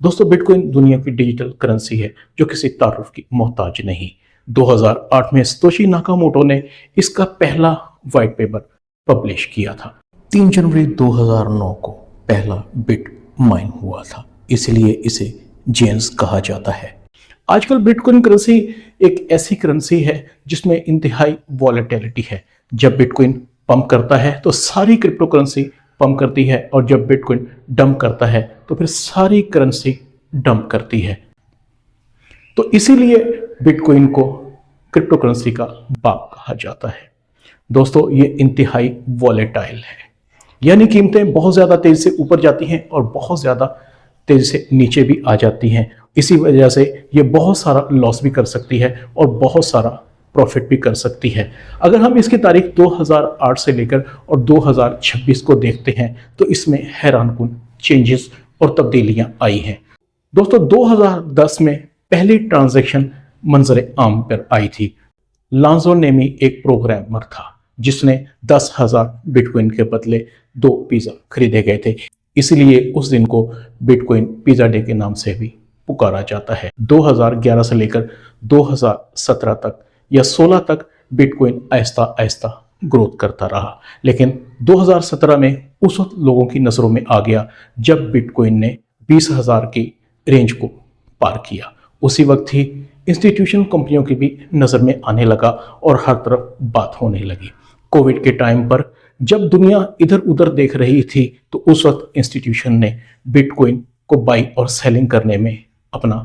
दोस्तों, बिटकॉइन दुनिया की डिजिटल करेंसी है जो किसी तारुफ की मोहताज नहीं। 2008 में सतोशी नाकामोटो ने इसका पहला व्हाइट पेपर पब्लिश किया था। 3 जनवरी 2009 को पहला बिट माइन हुआ था, इसलिए इसे जेन्स कहा जाता है। आजकल बिटकॉइन करेंसी एक ऐसी करेंसी है जिसमें इंतहाई वॉलेटिलिटी है। जब बिटकॉइन पंप करता है तो सारी क्रिप्टो करेंसी पंप करती है, और जब बिटकॉइन डंप करता है तो फिर सारी करेंसी डंप करती है। तो इसीलिए बिटकॉइन को क्रिप्टो करेंसी का बाप कहा जाता है। दोस्तों, ये इंतहाई वॉलेटाइल है, यानी कीमतें बहुत ज़्यादा तेज़ी से ऊपर जाती हैं और बहुत ज़्यादा तेज़ी से नीचे भी आ जाती हैं। इसी वजह से ये बहुत सारा लॉस भी कर सकती है और बहुत सारा प्रॉफिट भी कर सकती है। अगर हम इसकी तारीख 2008 से लेकर और 2026 को देखते हैं तो इसमें हैरानकुन चेंजेस और तब्दीलियां आई हैं। दोस्तों, 2010 में पहली ट्रांजैक्शन मंजर आम पर आई थी। लांजो नेमी एक प्रोग्रामर था जिसने 10,000 बिटकॉइन के बदले 2 पिज़्ज़ा खरीदे गए थे, इसलिए उस दिन को बिटकॉइन पिज़्ज़ा डे के नाम से भी पुकारा जाता है। 2011 से लेकर 2017 तक या 16 तक बिटकॉइन आहिस्ता आहिस्ता ग्रोथ करता रहा, लेकिन 2017 में उस वक्त लोगों की नज़रों में आ गया जब बिटकॉइन ने 20,000 की रेंज को पार किया। उसी वक्त ही इंस्टीट्यूशनल कंपनियों की भी नज़र में आने लगा और हर तरफ बात होने लगी। कोविड के टाइम पर जब दुनिया इधर उधर देख रही थी तो उस वक्त इंस्टीट्यूशन ने बिटकॉइन को बाई और सेलिंग करने में अपना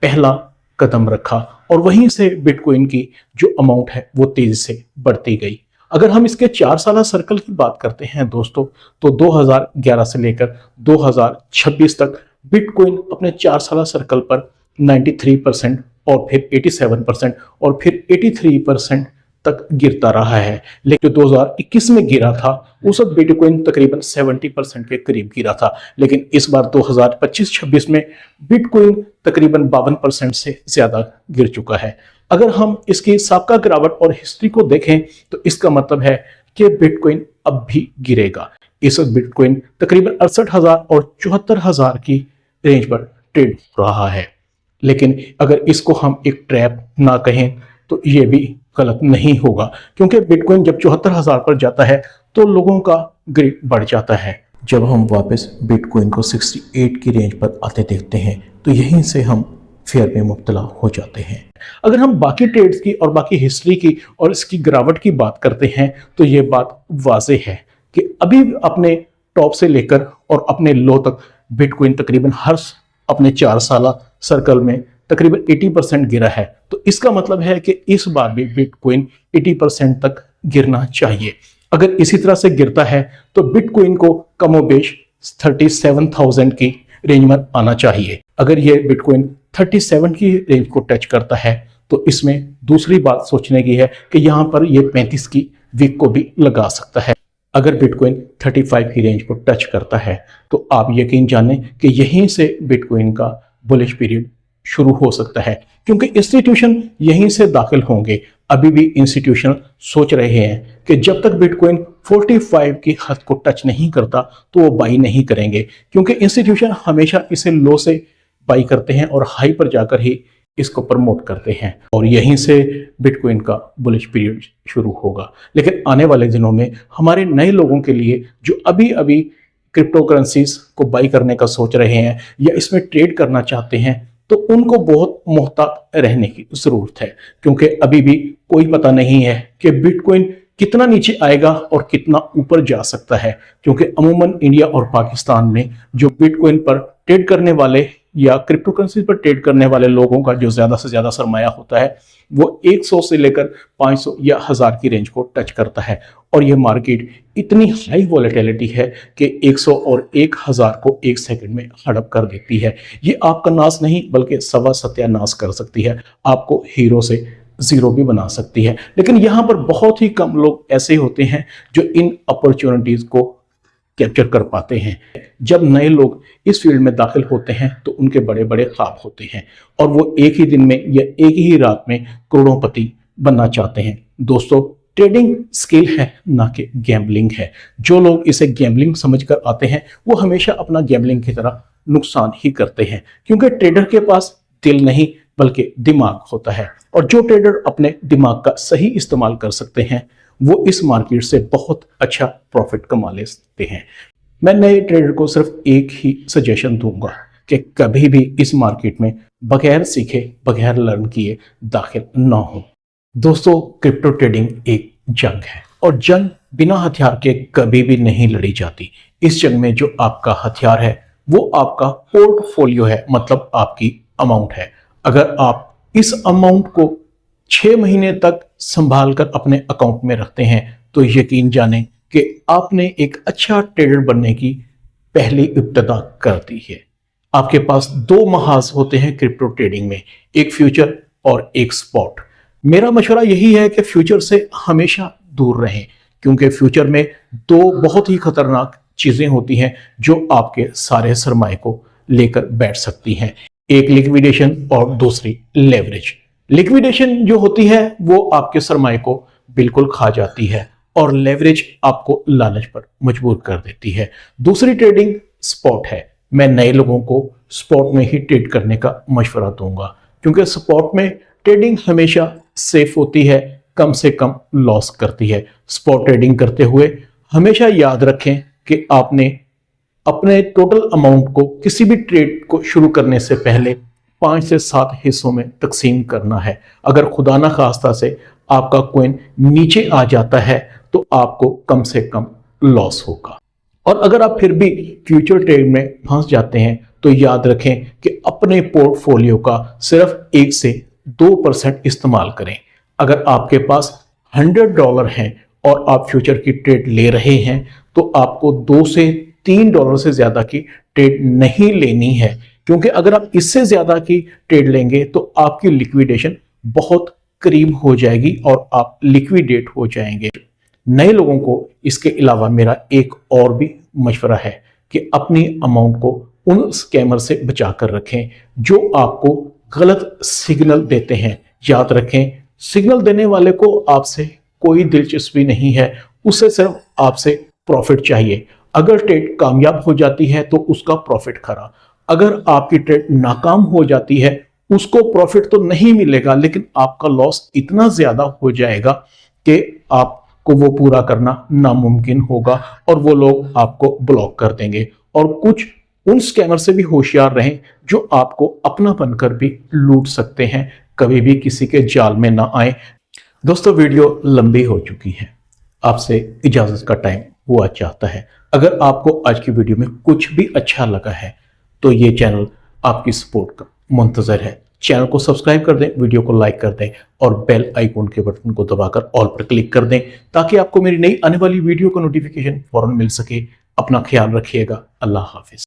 पहला कदम रखा, और वहीं से बिटकॉइन की जो अमाउंट है वो तेजी से बढ़ती गई। अगर हम इसके 4 साला सर्कल की बात करते हैं दोस्तों, तो 2011 से लेकर 2026 तक बिटकॉइन अपने 4 साला सर्कल पर 93% और फिर 87% और फिर 83% तक गिरता रहा है। लेकिन जो 2021 में गिरा था उस वक्त बिटकॉइन तकरीबन 70% के करीब गिरा था, लेकिन इस बार 2025-26 में बिटकॉइन तकरीबन 52% से ज़्यादा गिर चुका है। अगर हम इसकी साबका गिरावट और हिस्ट्री को देखें तो इसका मतलब है कि बिटकॉइन अब भी गिरेगा। इस वक्त बिटकॉइन तकरीबन 68,000 और 74,000 की रेंज पर ट्रेड हो रहा है, लेकिन अगर इसको हम एक ट्रैप ना कहें तो ये भी गलत नहीं होगा, क्योंकि बिटकॉइन जब 74,000 पर जाता है तो लोगों का ग्रिड बढ़ जाता है। जब हम वापस बिटकॉइन को 68 की रेंज पर आते देखते हैं तो यहीं से हम फेयर में मुब्तला हो जाते हैं। अगर हम बाकी ट्रेड्स की और बाकी हिस्ट्री की और इसकी गिरावट की बात करते हैं तो ये बात वाज़ेह है कि अभी अपने टॉप से लेकर और अपने लो तक बिटकॉइन तकरीबन हर अपने 4 साला सर्कल में तकरीबन 80% गिरा है। तो इसका मतलब है कि इस बार भी बिटकॉइन 80% तक गिरना चाहिए। अगर इसी तरह से गिरता है तो बिटकॉइन को कमोबेश 37,000 की रेंज में आना चाहिए। अगर ये बिटकॉइन 37 की रेंज को टच करता है तो इसमें दूसरी बात सोचने की है कि यहाँ पर ये 35 की वीक को भी लगा सकता है। अगर बिटकॉइन 35 की रेंज को टच करता है तो आप यकीन जानें कि यहीं से बिटकॉइन का बुलिश पीरियड शुरू हो सकता है, क्योंकि इंस्टीट्यूशन यहीं से दाखिल होंगे। अभी भी इंस्टीट्यूशन सोच रहे हैं कि जब तक बिटकॉइन 45 की हद को टच नहीं करता तो वो बाई नहीं करेंगे, क्योंकि इंस्टीट्यूशन हमेशा इसे लो से बाई करते हैं और हाई पर जाकर ही इसको प्रमोट करते हैं, और यहीं से बिटकॉइन का बुलिश पीरियड शुरू होगा। लेकिन आने वाले दिनों में हमारे नए लोगों के लिए जो अभी अभी क्रिप्टो करेंसीज को बाई करने का सोच रहे हैं या इसमें ट्रेड करना चाहते हैं, तो उनको बहुत मोहतात रहने की ज़रूरत है, क्योंकि अभी भी कोई पता नहीं है कि बिटकॉइन कितना नीचे आएगा और कितना ऊपर जा सकता है। क्योंकि अमूमन इंडिया और पाकिस्तान में जो बिटकॉइन पर ट्रेड करने वाले या क्रिप्टो करेंसी पर ट्रेड करने वाले लोगों का जो ज़्यादा से ज़्यादा सरमाया होता है वो 100 से लेकर 500 या 1000 की रेंज को टच करता है, और ये मार्केट इतनी हाई वॉलेटिलिटी है कि 100 और 1000 को 1 सेकंड में हड़प कर देती है। ये आपका नाश नहीं बल्कि सवा सत्यानाश कर सकती है, आपको हीरो से ज़ीरो भी बना सकती है। लेकिन यहाँ पर बहुत ही कम लोग ऐसे होते हैं जो इन अपॉर्चुनिटीज़ को कैप्चर कर पाते हैं। जब नए लोग इस फील्ड में दाखिल होते हैं तो उनके बड़े बड़े ख्वाब होते हैं और वो एक ही दिन में या एक ही रात में करोड़ोंपति बनना चाहते हैं। दोस्तों, ट्रेडिंग स्किल है, ना कि गैम्बलिंग है। जो लोग इसे गैम्बलिंग समझकर आते हैं वो हमेशा अपना गैम्बलिंग की तरह नुकसान ही करते हैं, क्योंकि ट्रेडर के पास दिल नहीं बल्कि दिमाग होता है। और जो ट्रेडर अपने दिमाग का सही इस्तेमाल कर सकते हैं वो इस मार्केट से बहुत अच्छा प्रॉफिट कमा ले सकते हैं। मैं नए ट्रेडर को सिर्फ एक ही सजेशन दूंगा कि कभी भी इस मार्केट में बगैर सीखे, बगैर लर्न किए दाखिल ना हो। दोस्तों, क्रिप्टो ट्रेडिंग एक जंग है और जंग बिना हथियार के कभी भी नहीं लड़ी जाती। इस जंग में जो आपका हथियार है वो आपका पोर्टफोलियो है, मतलब आपकी अमाउंट है। अगर आप इस अमाउंट को 6 महीने तक संभाल कर अपने अकाउंट में रखते हैं तो यकीन जानें कि आपने एक अच्छा ट्रेडर बनने की पहली इब्तिदा कर दी है। आपके पास 2 महाज होते हैं क्रिप्टो ट्रेडिंग में, एक फ्यूचर और एक स्पॉट। मेरा मशवरा यही है कि फ्यूचर से हमेशा दूर रहें, क्योंकि फ्यूचर में 2 बहुत ही खतरनाक चीजें होती हैं जो आपके सारे सरमाए को लेकर बैठ सकती हैं। एक लिक्विडेशन और दूसरी लेवरेज। लिक्विडेशन जो होती है वो आपके सरमाए को बिल्कुल खा जाती है और लेवरेज आपको लालच पर मजबूर कर देती है। दूसरी ट्रेडिंग स्पॉट है। मैं नए लोगों को स्पॉट में ही ट्रेड करने का मशवरा दूंगा, क्योंकि स्पॉट में ट्रेडिंग हमेशा सेफ होती है, कम से कम लॉस करती है। स्पॉट ट्रेडिंग करते हुए हमेशा याद रखें कि आपने अपने टोटल अमाउंट को किसी भी ट्रेड को शुरू करने से पहले 5 से 7 हिस्सों में तकसीम करना है। अगर खुदा ना खास्ता से आपका कॉइन नीचे आ जाता है तो आपको कम से कम लॉस होगा। और अगर आप फिर भी फ्यूचर ट्रेड में फंस जाते हैं तो याद रखें कि अपने पोर्टफोलियो का सिर्फ 1 से 2% इस्तेमाल करें। अगर आपके पास $100 हैं और आप फ्यूचर की ट्रेड ले रहे हैं तो आपको $2 से $3 से ज्यादा की ट्रेड नहीं लेनी है, क्योंकि अगर आप इससे ज्यादा की ट्रेड लेंगे तो आपकी लिक्विडेशन बहुत करीब हो जाएगी और आप लिक्विडेट हो जाएंगे। नए लोगों को इसके अलावा मेरा एक और भी मशवरा है कि अपनी अमाउंट को उन स्कैमर से बचा कर रखें जो आपको गलत सिग्नल देते हैं। याद रखें, सिग्नल देने वाले को आपसे कोई दिलचस्पी नहीं है, उसे सिर्फ आपसे प्रॉफिट चाहिए। अगर ट्रेड कामयाब हो जाती है तो उसका प्रॉफिट खरा, अगर आपकी ट्रेड नाकाम हो जाती है उसको प्रॉफिट तो नहीं मिलेगा, लेकिन आपका लॉस इतना ज्यादा हो जाएगा कि आपको वो पूरा करना नामुमकिन होगा और वो लोग आपको ब्लॉक कर देंगे। और कुछ उन स्कैमर से भी होशियार रहें जो आपको अपना बनकर भी लूट सकते हैं। कभी भी किसी के जाल में ना आए। दोस्तों, वीडियो लंबी हो चुकी है, आपसे इजाजत का टाइम हुआ चाहता है। अगर आपको आज की वीडियो में कुछ भी अच्छा लगा है तो ये चैनल आपकी सपोर्ट का मुंतजर है। चैनल को सब्सक्राइब कर दें, वीडियो को लाइक कर दें और बेल आइकॉन के बटन को दबाकर ऑल पर क्लिक कर दें ताकि आपको मेरी नई आने वाली वीडियो का नोटिफिकेशन फौरन मिल सके। अपना ख्याल रखिएगा। अल्लाह हाफिज।